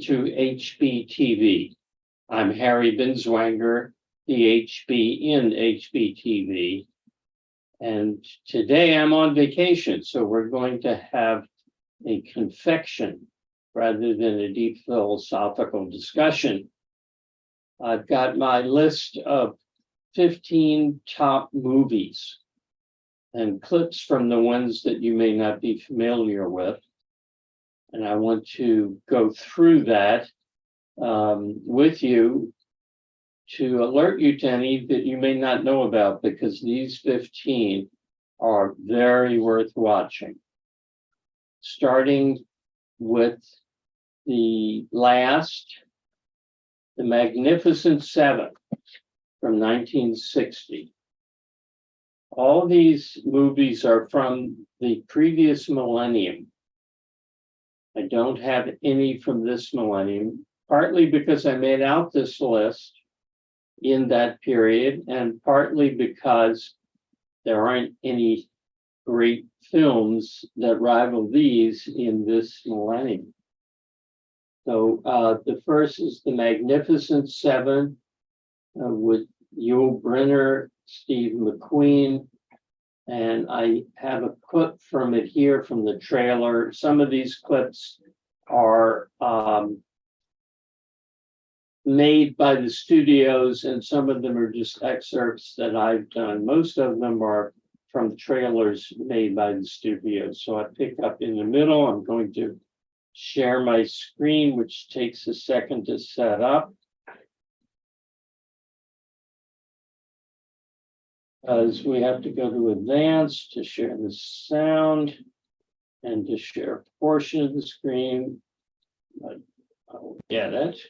to HBTV. I'm Harry Binswanger, the HB in HBTV. And today I'm on vacation, so we're going to have a confection rather than a deep philosophical discussion. I've got my list of 15 top movies and clips from the ones that you may not be familiar with. And I want to go through that with you to alert you to any that you may not know about, because these 15 are very worth watching. Starting with the last, The Magnificent Seven from 1960. All these movies are from the previous millennium. I don't have any from this millennium, partly because I made out this list in that period, and partly because there aren't any great films that rival these in this millennium. So the first is The Magnificent Seven with Yul Brynner, Steve McQueen, and I have a clip from it here from the trailer. Some of these clips are made by the studios, and some of them are just excerpts that I've done. Most of them are from trailers made by the studios. So I pick up in the middle. I'm going to share my screen, which takes a second to set up. As we have to go to advanced to share the sound and to share a portion of the screen. But I'll get it.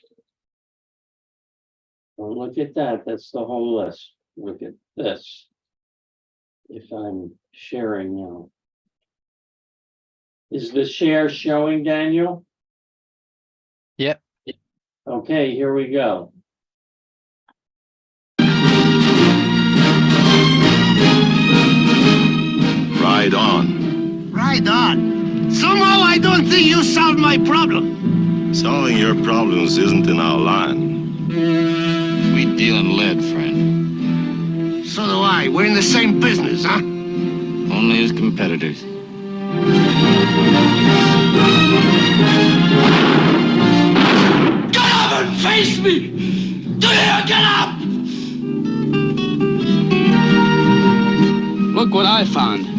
Don't look at that. That's the whole list. Look at this. If I'm sharing now. Is the share showing, Daniel? Yep. Okay, here we go. Ride on. Ride on. Somehow I don't think you solved my problem. Solving your problems isn't in our line. We deal in lead, friend. So do I. We're in the same business, huh? Only as competitors. Get up and face me! Do you hear? Get up! Look what I found.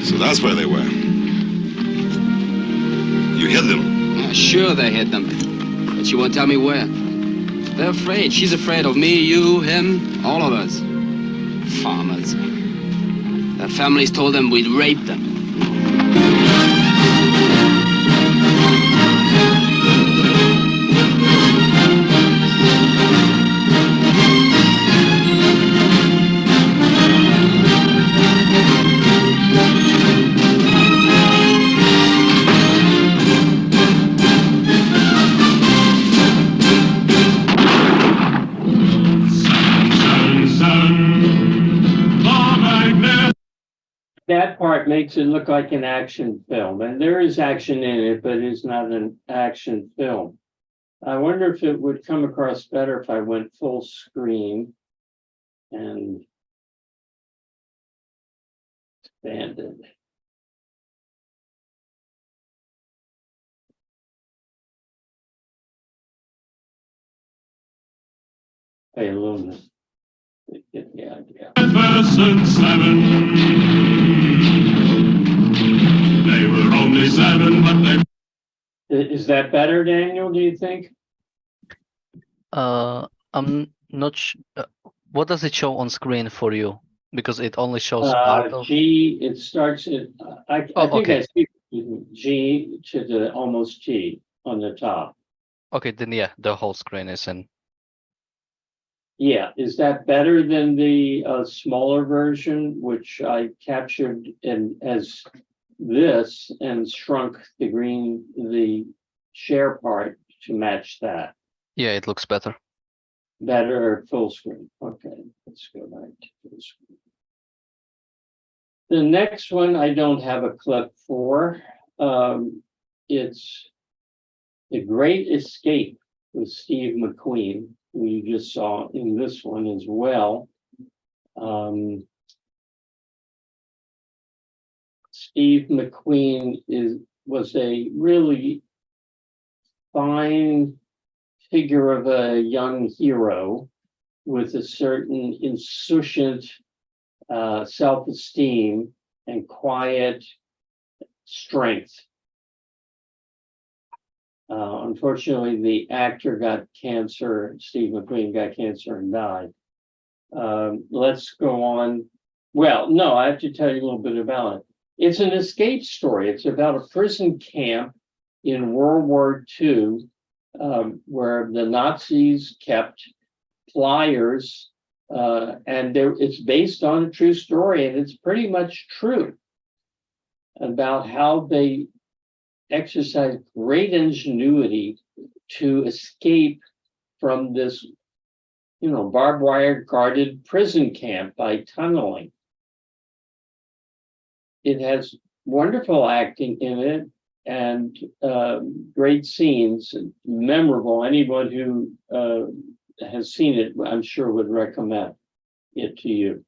So that's where they were. You hid them. Yeah, sure they hid them. But she won't tell me where. They're afraid. She's afraid of me, you, him, all of us. Farmers. Their families told them we'd rape them. That part makes it look like an action film, and there is action in it, but it's not an action film. I wonder if it would come across better if I went full screen and expanded. Hey, a little bit. Get the idea. Magnificent Seven. They were only seven, but they. Is that better, Daniel, do you think? I'm not what does it show on screen for you? Because it only shows part of... G, it starts at, I think okay. I see G to the almost T on the top. Okay, then yeah, the whole screen is in. Yeah, is that better than the smaller version, which I captured as this and shrunk the share part to match that? Yeah, it looks better. Better full screen. Okay, let's go back to full screen. The next one I don't have a clip for. It's The Great Escape with Steve McQueen, who you just saw in this one as well. Steve McQueen was a really fine figure of a young hero with a certain insouciant self-esteem and quiet strength. Unfortunately, the actor got cancer, Steve McQueen got cancer and died. Let's go on. Well, no, I have to tell you a little bit about it. It's an escape story. It's about a prison camp in World War II, where the Nazis kept flyers, and it's based on a true story, and it's pretty much true about how they exercised great ingenuity to escape from this, barbed wire guarded prison camp by tunneling. It has wonderful acting in it and great scenes, memorable. Anyone who has seen it, I'm sure, would recommend it to you.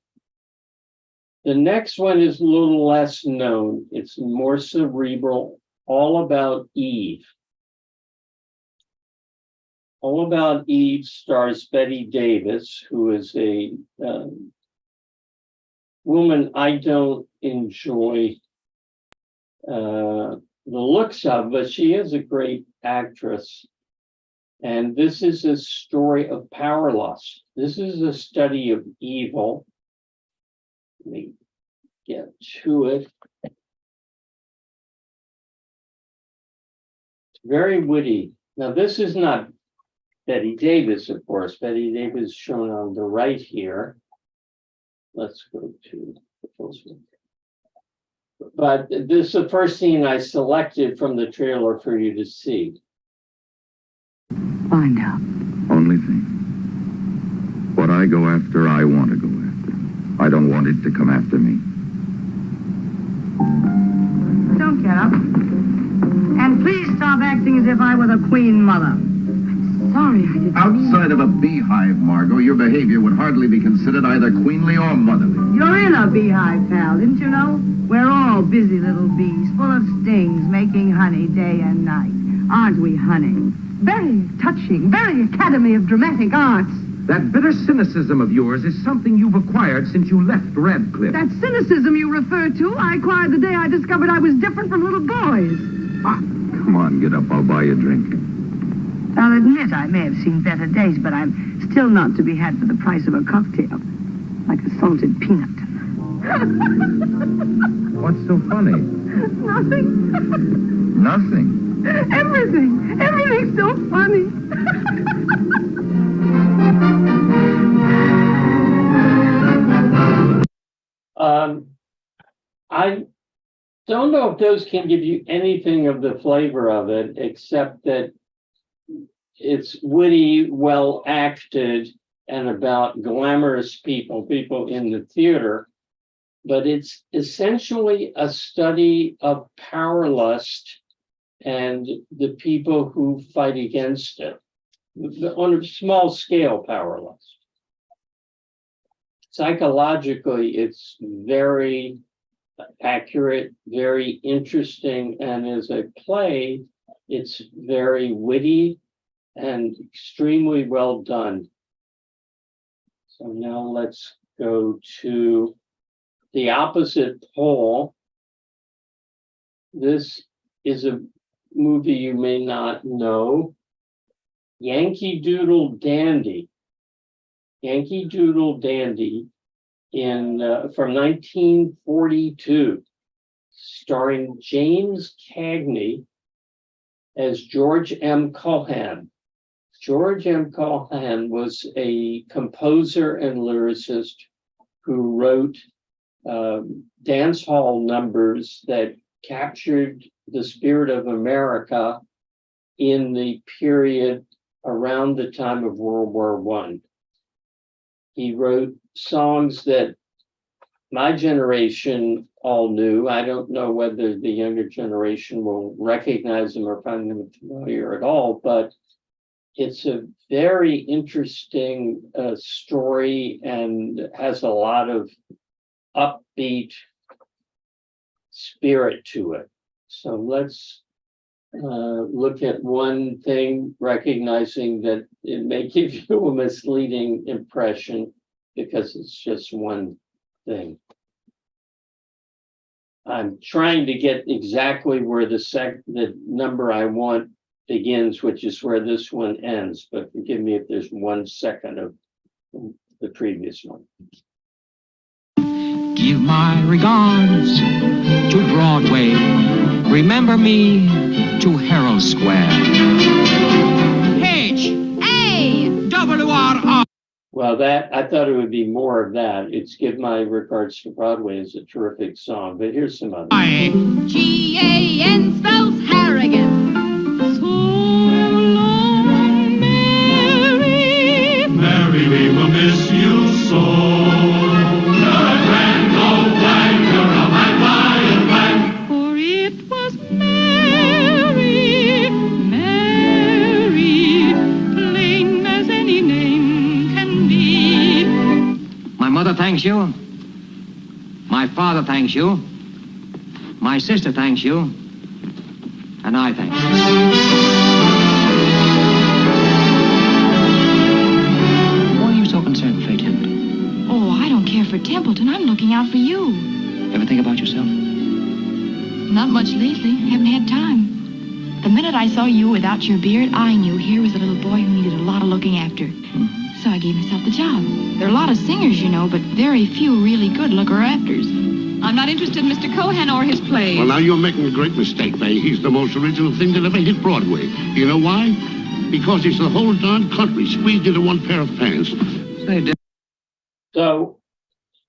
The next one is a little less known. It's more cerebral, All About Eve. All About Eve stars Bette Davis, who is a woman I don't enjoy the looks of, but she is a great actress. And this is a story of power lust. This is a study of evil. Let me get to it. It's very witty. Now, this is not Bette Davis, of course. Bette Davis is shown on the right here. Let's go to the first one. But this is the first scene I selected from the trailer for you to see. Find out. Only thing. What I go after, I want to go after. I don't want it to come after me. Don't get up. And please stop acting as if I were the Queen Mother. Sorry, I didn't Outside of a beehive, Margot, your behavior would hardly be considered either queenly or motherly. You're in a beehive, pal, didn't you know? We're all busy little bees, full of stings, making honey day and night. Aren't we, honey? Very touching, very Academy of Dramatic Arts. That bitter cynicism of yours is something you've acquired since you left Radcliffe. That cynicism you refer to, I acquired the day I discovered I was different from little boys. Come on, get up. I'll buy you a drink. I'll admit I may have seen better days, but I'm still not to be had for the price of a cocktail. Like a salted peanut. What's so funny? Nothing. Nothing. Everything. Everything's so funny. I don't know if those can give you anything of the flavor of it, except that it's witty, well acted, and about glamorous people in the theater. But it's essentially a study of power lust and the people who fight against it on a small scale power lust. Psychologically, it's very accurate, very interesting, and as a play, it's very witty and extremely well done. So now let's go to the opposite pole. This is a movie you may not know, Yankee Doodle Dandy. Yankee Doodle Dandy from 1942, starring James Cagney as George M. Cohan. George M. Cohan was a composer and lyricist who wrote dance hall numbers that captured the spirit of America in the period around the time of World War I. He wrote songs that my generation all new. I don't know whether the younger generation will recognize them or find them familiar at all, but it's a very interesting story and has a lot of upbeat spirit to it. So let's look at one thing, recognizing that it may give you a misleading impression because it's just one thing. I'm trying to get exactly where the number I want begins, which is where this one ends, but forgive me if there's 1 second of the previous one. Give my regards to Broadway. Remember me to Herald Square. H-A-W-R-R. Well, that I thought it would be more of that. It's Give My Regards to Broadway is a terrific song, but here's some other. G-A-N spells Harrigan. So long, Mary. Mary, we will miss you so. For it was Mary, Mary, plain as any name can be. My mother thanks you. My father thanks you. My sister thanks you. And I thank you. Why are you so concerned with Fay Templeton? Oh, I don't care for Templeton. I'm looking out for you. Ever think about yourself? Not much lately. Haven't had time. The minute I saw you without your beard, I knew here was a little boy who needed a lot of looking after. So I gave myself the job. There are a lot of singers, you know, but very few really good looker-afters. I'm not interested in Mr. Cohan or his plays. Well, now you're making a great mistake, May. He's the most original thing that ever hit Broadway. You know why? Because it's the whole darn country squeezed into one pair of pants. So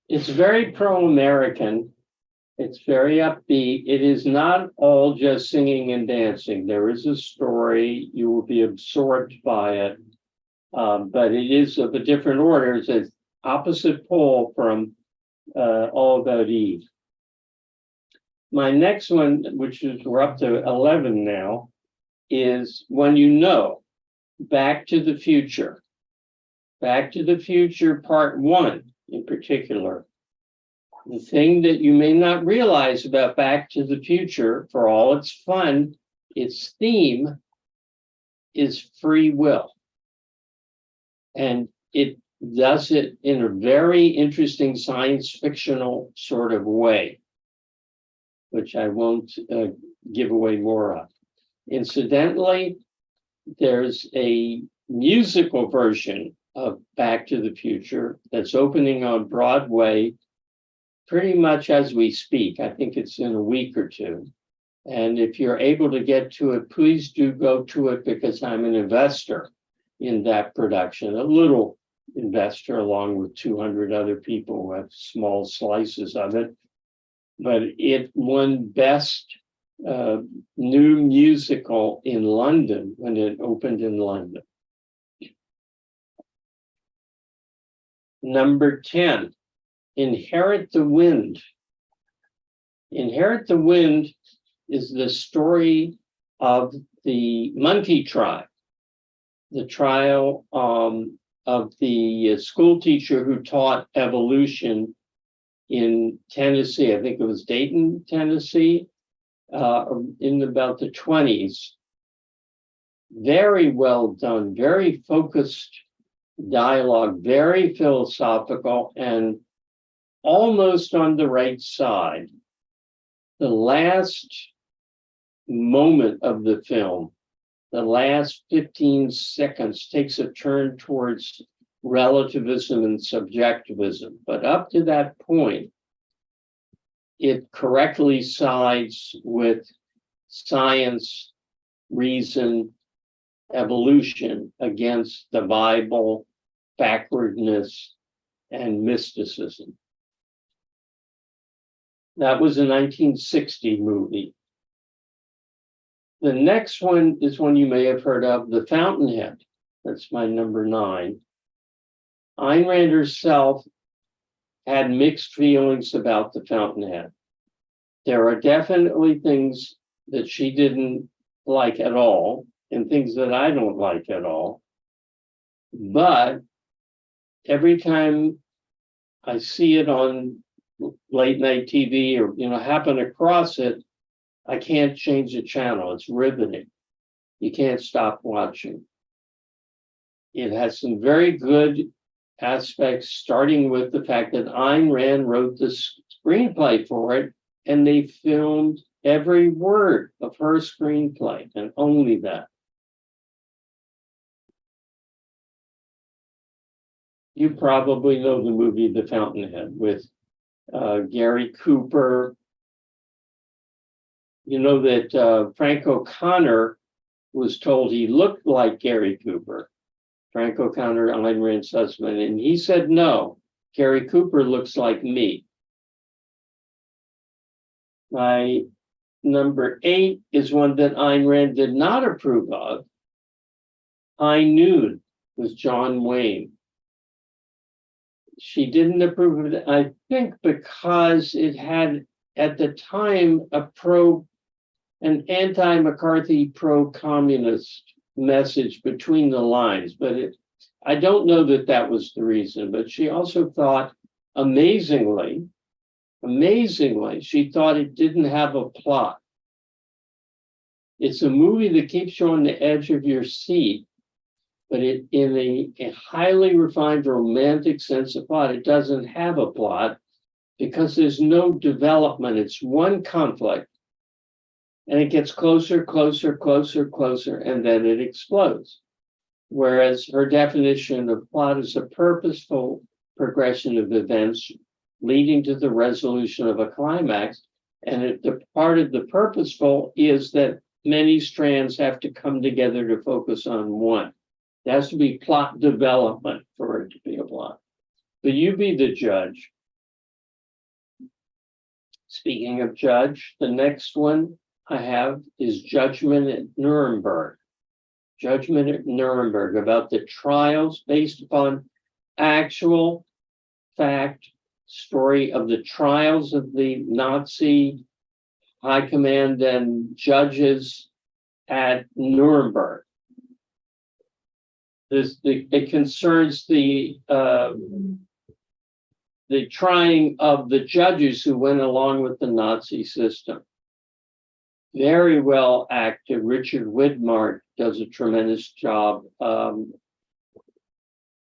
it's very pro-American. It's very upbeat. It is not all just singing and dancing. There is a story. You will be absorbed by it. But it is of a different order. It's an opposite pole from All About Eve. My next one, which is we're up to 11 now, is When You Know, Back to the Future. Back to the Future Part 1 in particular. The thing that you may not realize about Back to the Future, for all its fun, its theme is free will. And it does it in a very interesting science fictional sort of way, which I won't give away more of. Incidentally, there's a musical version of Back to the Future that's opening on Broadway pretty much as we speak. I think it's in a week or two. And if you're able to get to it, please do go to it because I'm an investor in that production, a little investor along with 200 other people who have small slices of it. But it won Best New Musical in London when it opened in London. Number 10, Inherit the Wind. Inherit the Wind is the story of the monkey tribe. The trial of the school teacher who taught evolution in Tennessee. I think it was Dayton, Tennessee, in about the 20s. Very well done, very focused dialogue, very philosophical, and almost on the right side. The last moment of the film, the last 15 seconds, takes a turn towards relativism and subjectivism. But up to that point, it correctly sides with science, reason, evolution against the Bible, backwardness, and mysticism. That was a 1960 movie. The next one is one you may have heard of, The Fountainhead. That's my number 9. Ayn Rand herself had mixed feelings about The Fountainhead. There are definitely things that she didn't like at all, and things that I don't like at all. But every time I see it on late night TV or, happen across it, I can't change the channel. It's riveting. You can't stop watching. It has some very good aspects, starting with the fact that Ayn Rand wrote the screenplay for it, and they filmed every word of her screenplay, and only that. You probably know the movie The Fountainhead with Gary Cooper. You know that Frank O'Connor was told he looked like Gary Cooper. Frank O'Connor, Ayn Rand's husband, and he said, no, Gary Cooper looks like me. My number 8 is one that Ayn Rand did not approve of. High Noon with John Wayne. She didn't approve of it, I think, because it had, at the time, an anti-McCarthy, pro-communist message between the lines. But I don't know that that was the reason. But she also thought, amazingly, she thought it didn't have a plot. It's a movie that keeps you on the edge of your seat, but in a highly refined romantic sense of plot, it doesn't have a plot because there's no development. It's one conflict, and it gets closer, closer, closer, closer, and then it explodes. Whereas her definition of plot is a purposeful progression of events leading to the resolution of a climax. And the part of the purposeful is that many strands have to come together to focus on one. There has to be plot development for it to be a plot. But you be the judge. Speaking of judge, the next one I have is Judgment at Nuremberg. Judgment at Nuremberg, about the trials based upon actual fact story of the trials of the Nazi high command and judges at Nuremberg. It concerns the trying of the judges who went along with the Nazi system. Very well acted. Richard Widmark does a tremendous job.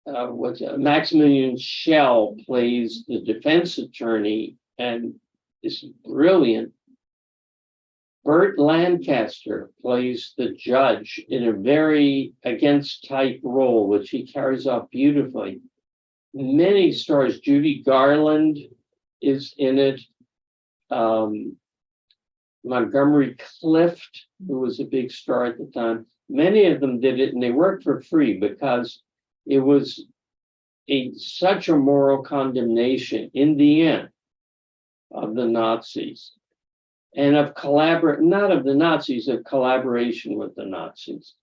Maximilian Schell plays the defense attorney and is brilliant. Burt Lancaster plays the judge in a very against type role, which he carries off beautifully. Many stars. Judy Garland is in it. Montgomery Clift, who was a big star at the time. Many of them did it, and they worked for free because it was such a moral condemnation in the end of the Nazis. And of not of the Nazis, of collaboration with the Nazis.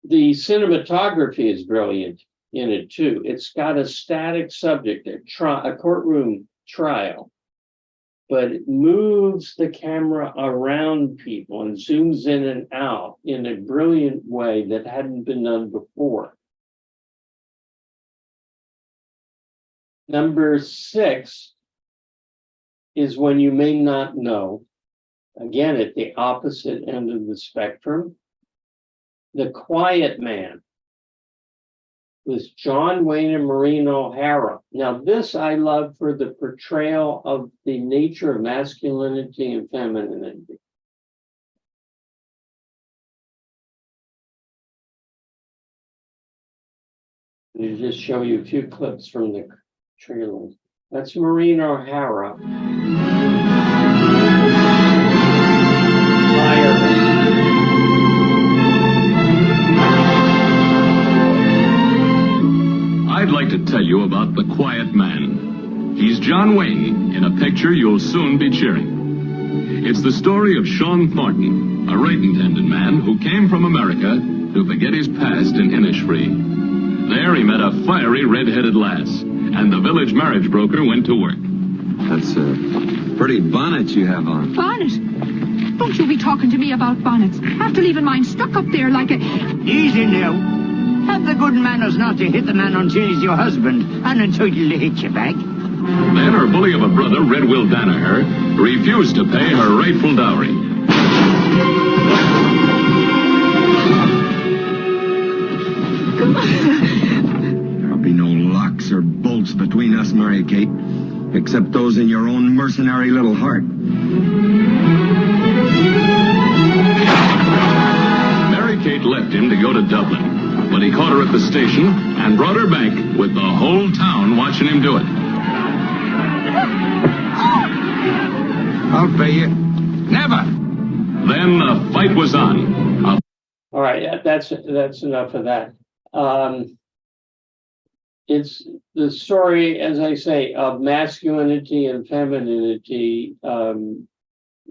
The cinematography is brilliant in it too. It's got a static subject, a courtroom trial, but it moves the camera around people and zooms in and out in a brilliant way that hadn't been done before. Number 6 is When You May Not Know, again at the opposite end of the spectrum. The Quiet Man with John Wayne and Maureen O'Hara. Now this I love for the portrayal of the nature of masculinity and femininity. Let me just show you a few clips from the trailer. That's Maureen O'Hara. I'd like to tell you about The Quiet Man. He's John Wayne in a picture you'll soon be cheering. It's the story of Sean Thornton, a rate-intended man who came from America to forget his past in Innisfree. There he met a fiery red-headed lass, and the village marriage broker went to work. That's a pretty bonnet you have on. Bonnet? Don't you be talking to me about bonnets. After leaving mine stuck up there like a... Easy now. Have the good manners not to hit the man until he's your husband, and entitled to hit you back. Then her bully of a brother, Red Will Danaher, refused to pay her rightful dowry. There'll be no locks or bolts between us, Mary Kate, except those in your own mercenary little heart. Mary Kate left him to go to Dublin, but he caught her at the station and brought her back with the whole town watching him do it. I'll pay you. Never! Then the fight was on. All right, that's enough of that. It's the story, as I say, of masculinity and femininity.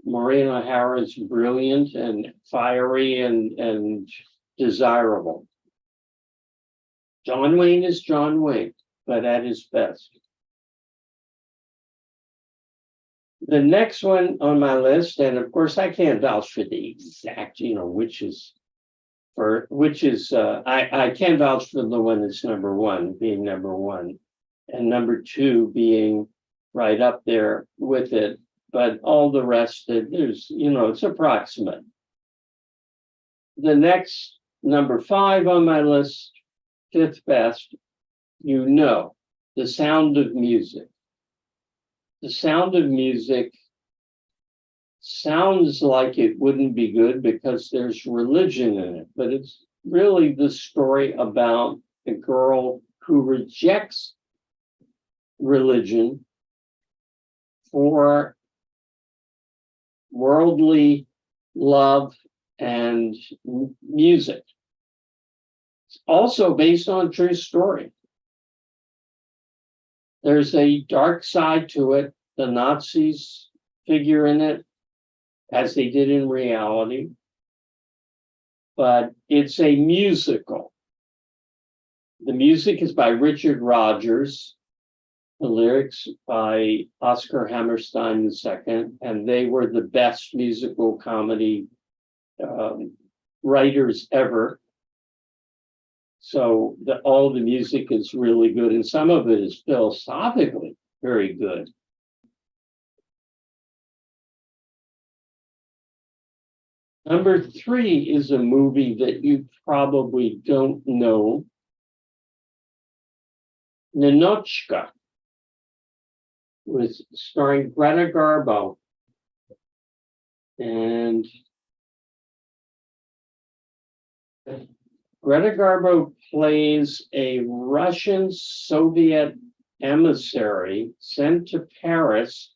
Maureen O'Hara is brilliant and fiery and desirable. John Wayne is John Wayne, but at his best. The next one on my list, and of course I can't vouch for the exact, I can vouch for the one that's number one, being number one, and number two being right up there with it. But all the rest, there's, it's approximate. The next, number five on my list, fifth best, The Sound of Music. The Sound of Music sounds like it wouldn't be good because there's religion in it, but it's really the story about a girl who rejects religion for worldly love and music. It's also based on a true story. There's a dark side to it. The Nazis figure in it, as they did in reality. But it's a musical. The music is by Richard Rodgers, the lyrics by Oscar Hammerstein II, and they were the best musical comedy writers ever. So all the music is really good, and some of it is philosophically very good. Number three is a movie that you probably don't know. Ninotchka, was starring Greta Garbo. And Greta Garbo plays a Russian Soviet emissary sent to Paris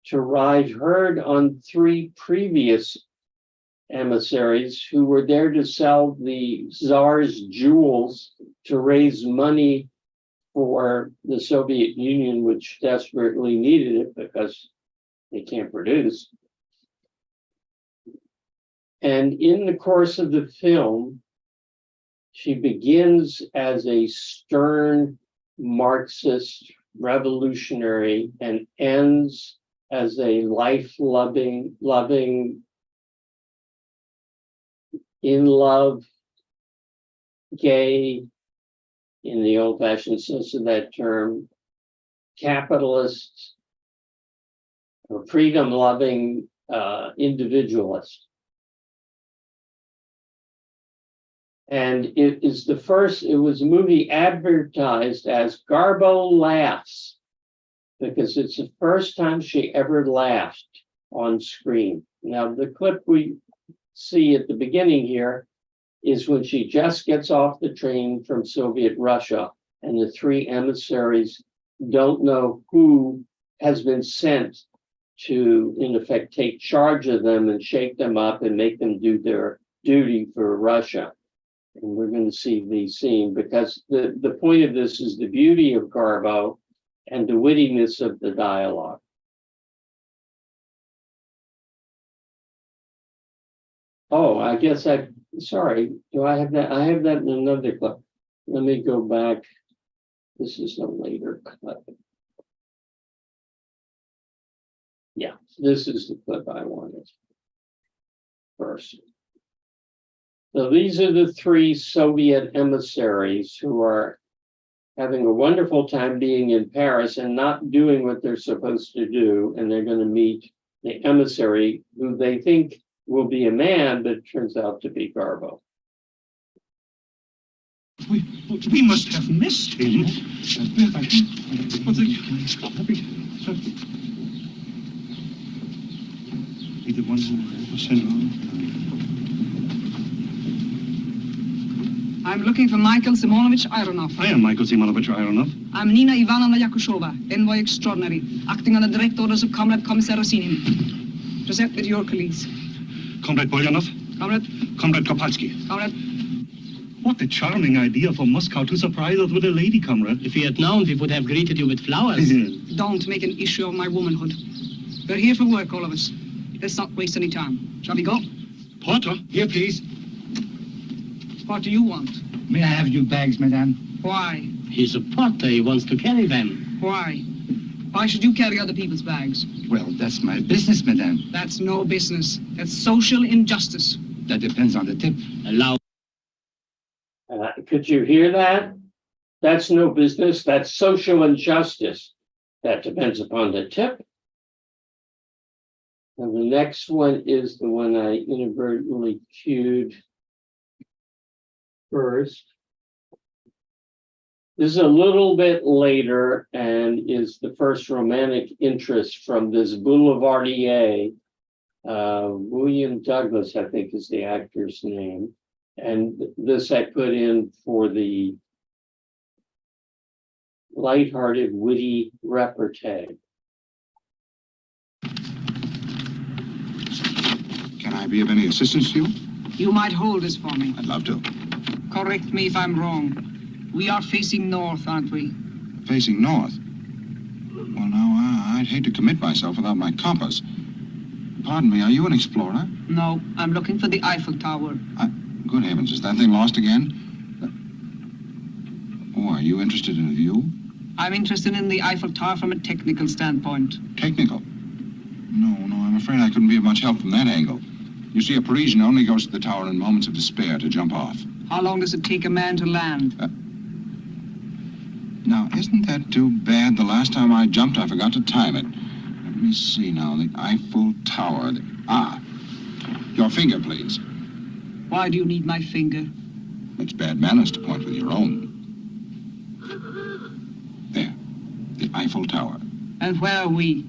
to ride herd on three previous emissaries who were there to sell the Tsar's jewels to raise money for the Soviet Union, which desperately needed it because they can't produce. And in the course of the film, she begins as a stern Marxist revolutionary and ends as a life-loving, in love, gay, in the old-fashioned sense of that term, capitalist, or freedom-loving individualist. And it was a movie advertised as Garbo Laughs, because it's the first time she ever laughed on screen. Now, the clip we see at the beginning here is when she just gets off the train from Soviet Russia, and the three emissaries don't know who has been sent to, in effect, take charge of them and shake them up and make them do their duty for Russia. And we're going to see the scene, because the point of this is the beauty of Garbo and the wittiness of the dialogue. Oh, I guess sorry, do I have that? I have that in another clip. Let me go back. This is a later clip. Yeah, this is the clip I wanted first. So these are the three Soviet emissaries who are having a wonderful time being in Paris and not doing what they're supposed to do. And they're going to meet the emissary who they think will be a man, but turns out to be Garbo. We must have missed him. Be the one who was sent on. I'm looking for Michael Simonovich Ironov. I am Michael Simonovich Ironov. I'm Nina Ivanovna Yakushova, envoy extraordinary, acting on the direct orders of Comrade Commissar Rosinin. Present with your colleagues. Comrade Polyanov. Comrade. Comrade Kopalsky. Comrade. What a charming idea for Moscow to surprise us with a lady, comrade. If we had known, we would have greeted you with flowers. Don't make an issue of my womanhood. We're here for work, all of us. Let's not waste any time. Shall we go? Porter, here, please. What do you want? May I have your bags, madame? Why? He's a porter. He wants to carry them. Why? Why should you carry other people's bags? Well, that's my business, madame. That's no business. That's social injustice. That depends on the tip. Allow. Could you hear that? That's no business. That's social injustice. That depends upon the tip. And the next one is the one I inadvertently cued first. This is a little bit later and is the first romantic interest from this boulevardier. William Douglas, I think, is the actor's name. And this I put in for the lighthearted, witty repartee. Can I be of any assistance to you? You might hold this for me. I'd love to. Correct me if I'm wrong. We are facing north, aren't we? Facing north? Well, now, I'd hate to commit myself without my compass. Pardon me, are you an explorer? No, I'm looking for the Eiffel Tower. Good heavens, is that thing lost again? Oh, are you interested in a view? I'm interested in the Eiffel Tower from a technical standpoint. Technical? No, I'm afraid I couldn't be of much help from that angle. You see, a Parisian only goes to the tower in moments of despair to jump off. How long does it take a man to land? Now, isn't that too bad? The last time I jumped, I forgot to time it. Let me see now, the Eiffel Tower. Your finger, please. Why do you need my finger? It's bad manners to point with your own. There, the Eiffel Tower. And where are we?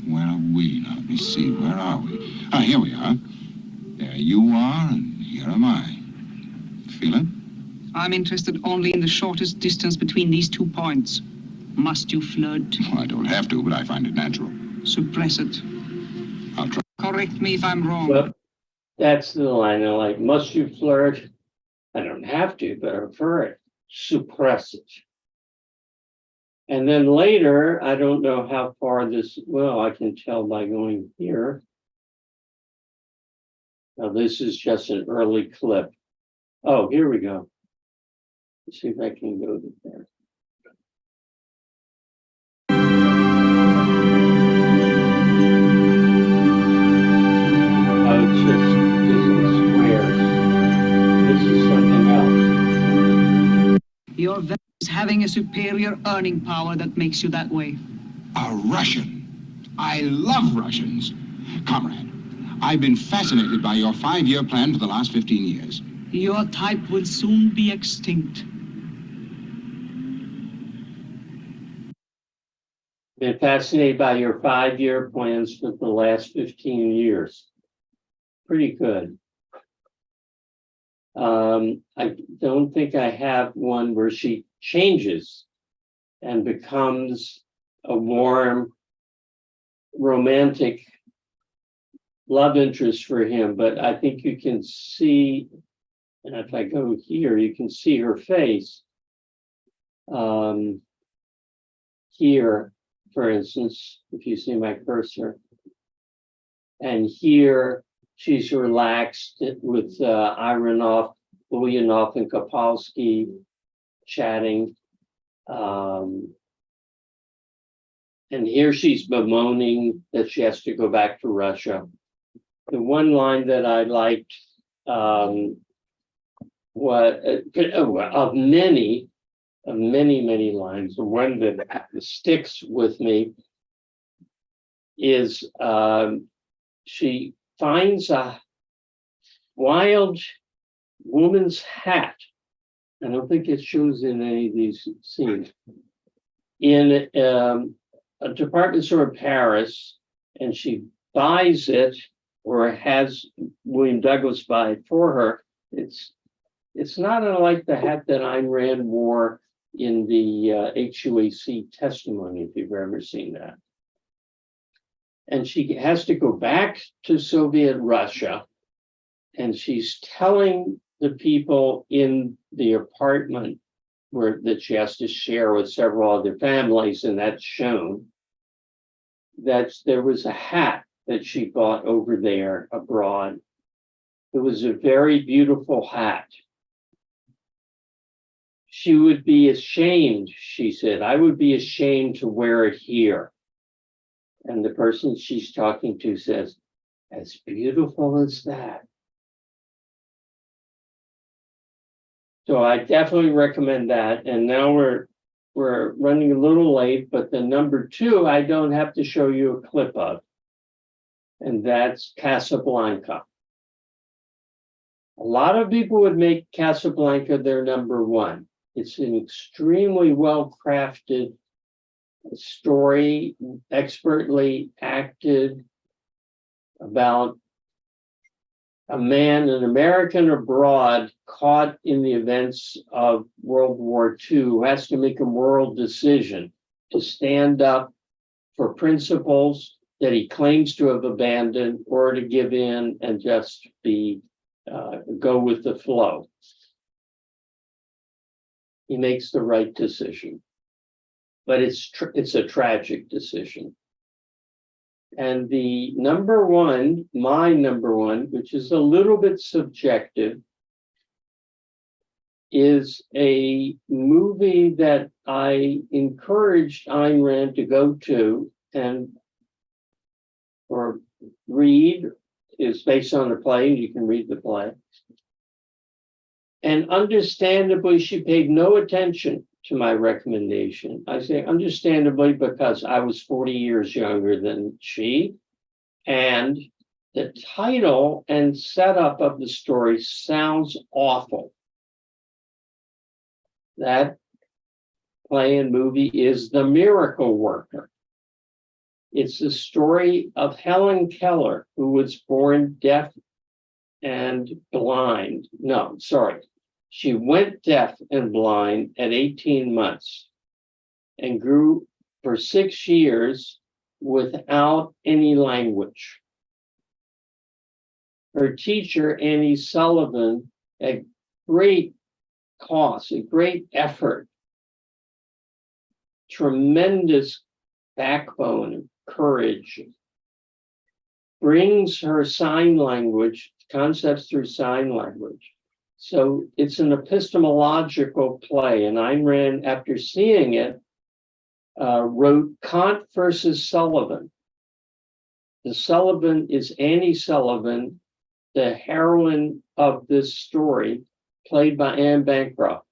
Where are we? Now, let me see, where are we? Here we are. There you are, and here am I. Feel it? I'm interested only in the shortest distance between these 2 points. Must you flirt? Well, I don't have to, but I find it natural. Suppress it. I'll try. Correct me if I'm wrong. Well, that's the line I like. Must you flirt? I don't have to, but I prefer it. Suppress it. And then later, I don't know how far this, well, I can tell by going here. Now, this is just an early clip. Oh, here we go. Let's see if I can go to there. Oh, it's just in squares. This is something else. Your vessel is having a superior earning power that makes you that way. A Russian. I love Russians. Comrade, I've been fascinated by your 5-year plan for the last 15 years. Your type will soon be extinct. Been fascinated by your 5-year plans for the last 15 years. Pretty good. I don't think I have one where she changes and becomes a warm, romantic love interest for him, but I think you can see, and if I go here, you can see her face. Here, for instance, if you see my cursor, and here she's relaxed with Ironov, Ulyanov, and Kopalsky chatting. And here she's bemoaning that she has to go back to Russia. The one line that I liked of many lines, the one that sticks with me is she finds a wild woman's hat. I don't think it shows in any of these scenes. In a department store in Paris, and she buys it or has William Douglas buy it for her. It's not unlike the hat that Ayn Rand wore in the HUAC testimony, if you've ever seen that. And she has to go back to Soviet Russia, and she's telling the people in the apartment that she has to share with several other families, and that's shown, that there was a hat that she bought over there abroad. It was a very beautiful hat. She would be ashamed, she said, I would be ashamed to wear it here. And the person she's talking to says, as beautiful as that. So I definitely recommend that. And now we're running a little late, but the number 2, I don't have to show you a clip of. And that's Casablanca. A lot of people would make Casablanca their number 1. It's an extremely well-crafted story, expertly acted, about a man, an American abroad, caught in the events of World War II, who has to make a moral decision to stand up for principles that he claims to have abandoned, or to give in and just go with the flow. He makes the right decision, but it's a tragic decision. And the number 1, my number 1, which is a little bit subjective, is a movie that I encouraged Ayn Rand to go to or read. It's based on a play, and you can read the play. And understandably, she paid no attention to my recommendation. I say understandably because I was 40 years younger than she, and the title and setup of the story sounds awful. That play and movie is The Miracle Worker. It's the story of Helen Keller, who was born deaf and blind. No, sorry. She went deaf and blind at 18 months and grew for 6 years without any language. Her teacher, Annie Sullivan, at great cost, a great effort, tremendous backbone and courage, brings her sign language, concepts through sign language. So it's an epistemological play. And Ayn Rand, after seeing it, wrote Kant versus Sullivan. The Sullivan is Annie Sullivan, the heroine of this story, played by Anne Bancroft.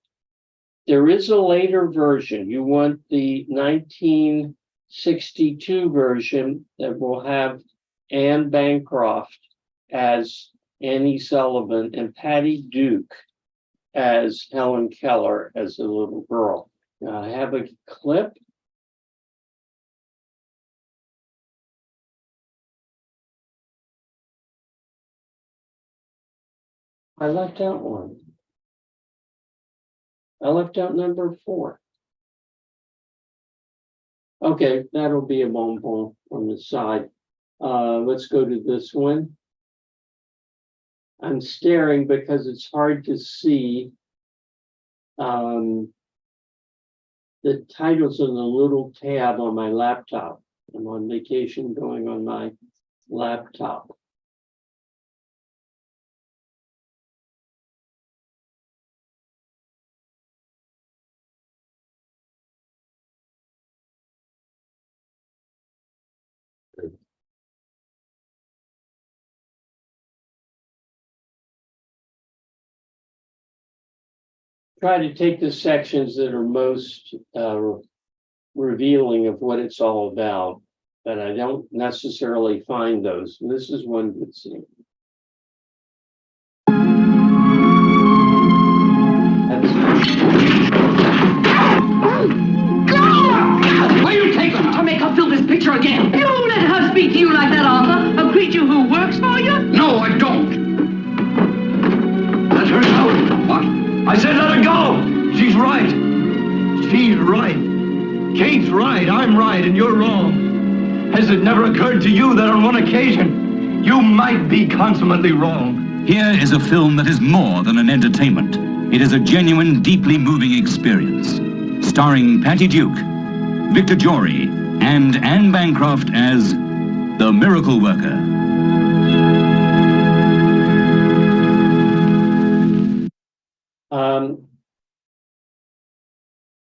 There is a later version. You want the 1962 version that will have Anne Bancroft as Annie Sullivan and Patty Duke as Helen Keller as a little girl. Now I have a clip. I left out one. I left out number 4. Okay, that'll be a bonbon on the side. Let's go to this one. I'm staring because it's hard to see the titles on the little tab on my laptop. I'm on vacation going on my laptop. try to take the sections that are most revealing of what it's all about, but I don't necessarily find those. And this is one good scene. Where you take her? To make her fill this picture again. You let her speak to you like that, Arthur? A creature who works for you? No, I don't. Let her go. What? I said let her go. She's right. She's right. Kate's right. I'm right, and you're wrong. Has it never occurred to you that on one occasion, you might be consummately wrong? Here is a film that is more than an entertainment. It is a genuine, deeply moving experience. Starring Patty Duke, Victor Jory, and Anne Bancroft as the Miracle Worker.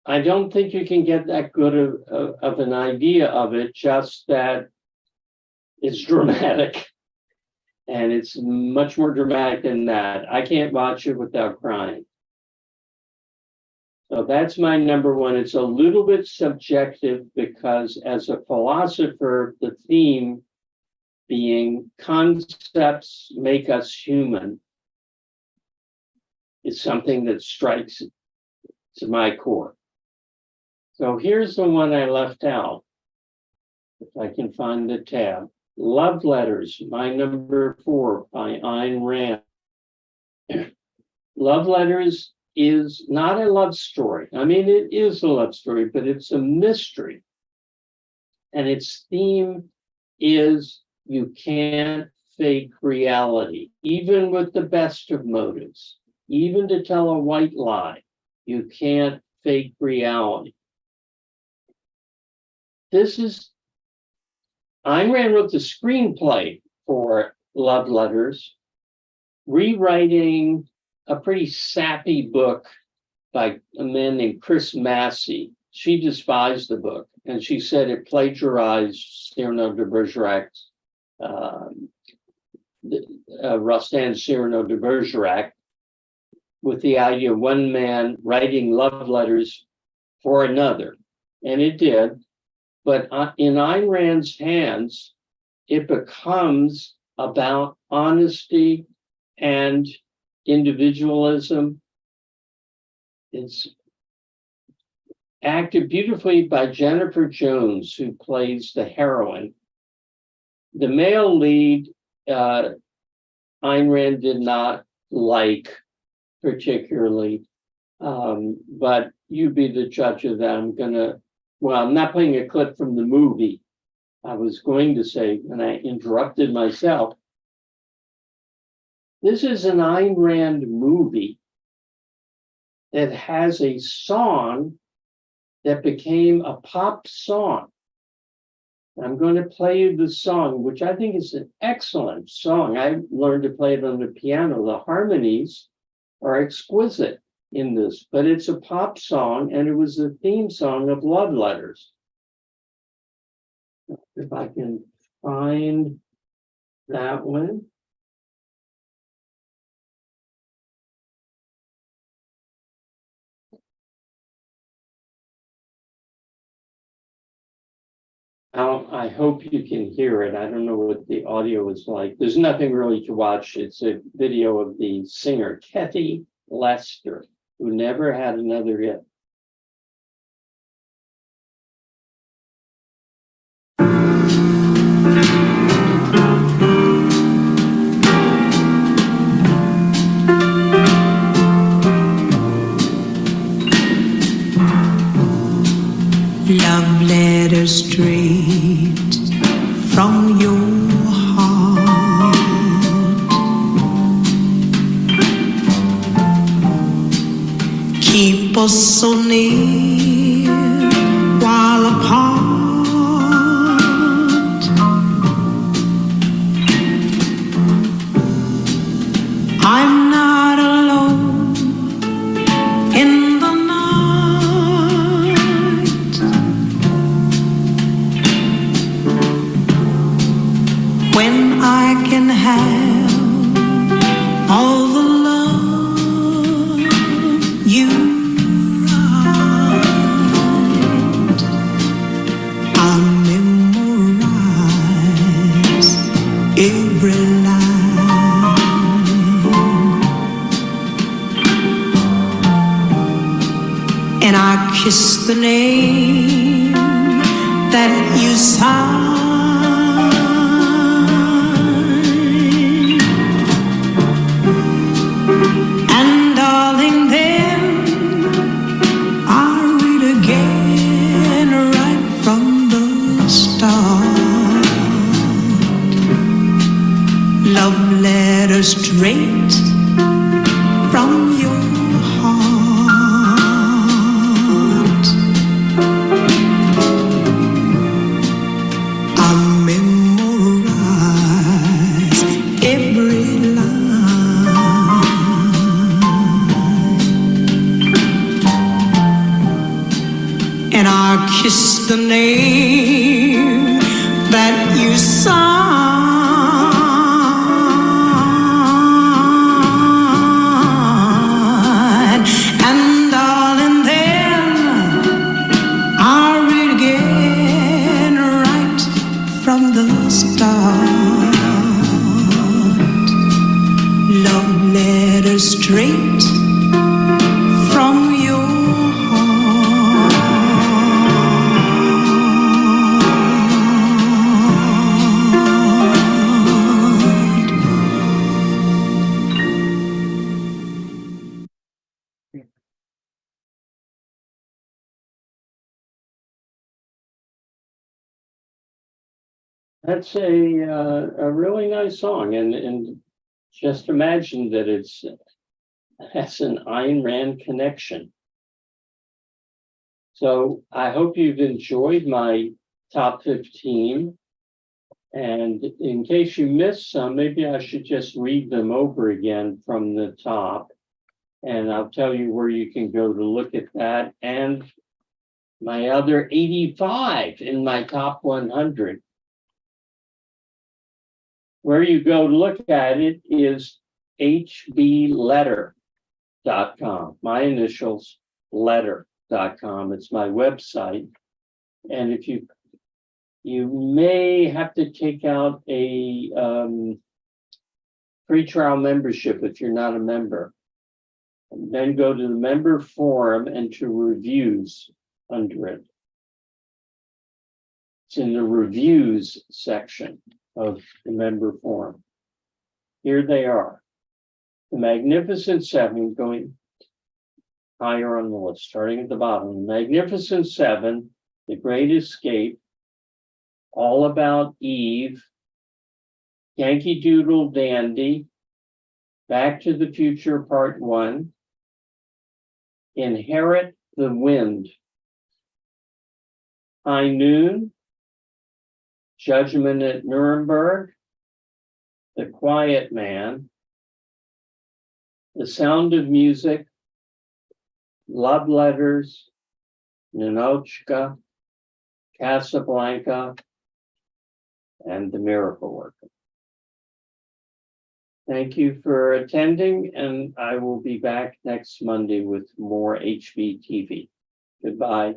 I don't think you can get that good of an idea of it, just that it's dramatic. And it's much more dramatic than that. I can't watch it without crying. So that's my number one. It's a little bit subjective because as a philosopher, the theme being concepts make us human is something that strikes to my core. So here's the one I left out, if I can find the tab. Love Letters, my number 4 by Ayn Rand. Love Letters is not a love story. I mean, it is a love story, but it's a mystery. And its theme is you can't fake reality, even with the best of motives. Even to tell a white lie, you can't fake reality. Ayn Rand wrote the screenplay for Love Letters, rewriting a pretty sappy book by a man named Chris Massey. She despised the book, and she said it plagiarized Cyrano de Bergerac's, Rostan's Cyrano de Bergerac, with the idea of one man writing love letters for another. And it did. But in Ayn Rand's hands, it becomes about honesty and individualism. It's acted beautifully by Jennifer Jones, who plays the heroine. The male lead, Ayn Rand did not like particularly, but you be the judge of that. I'm not playing a clip from the movie. I was going to say, and I interrupted myself. This is an Ayn Rand movie that has a song that became a pop song. I'm going to play you the song, which I think is an excellent song. I learned to play it on the piano. The harmonies are exquisite in this, but it's a pop song, and it was the theme song of Love Letters. If I can find that one. I hope you can hear it. I don't know what the audio is like. There's nothing really to watch. It's a video of the singer, Kathy Lester, who never had another hit. Love letters straight from your heart. Keep us so near while apart. I'm not alone in the when I can have all the love you straight from your heart. I memorize every line, and I kiss the name that you sign. And darling, then I'll read again right from the start. Love letter straight from your That's a really nice song, and just imagine that has an Ayn Rand connection. So I hope you've enjoyed my top 15. And in case you missed some, maybe I should just read them over again from the top. And I'll tell you where you can go to look at that. And my other 85 in my top 100. Where you go to look at it is hbletter.com. My initials, letter.com. It's my website. And if you may have to take out a free trial membership if you're not a member. And then go to the member forum and to reviews under it. It's in the reviews section of the member forum. Here they are. The Magnificent Seven, going higher on the list, starting at the bottom. The Magnificent Seven, The Great Escape, All About Eve, Yankee Doodle Dandy, Back to the Future Part 1, Inherit the Wind, High Noon, Judgment at Nuremberg, The Quiet Man, The Sound of Music, Love Letters, Ninochka, Casablanca, and The Miracle Worker. Thank you for attending, and I will be back next Monday with more HBTV. Goodbye.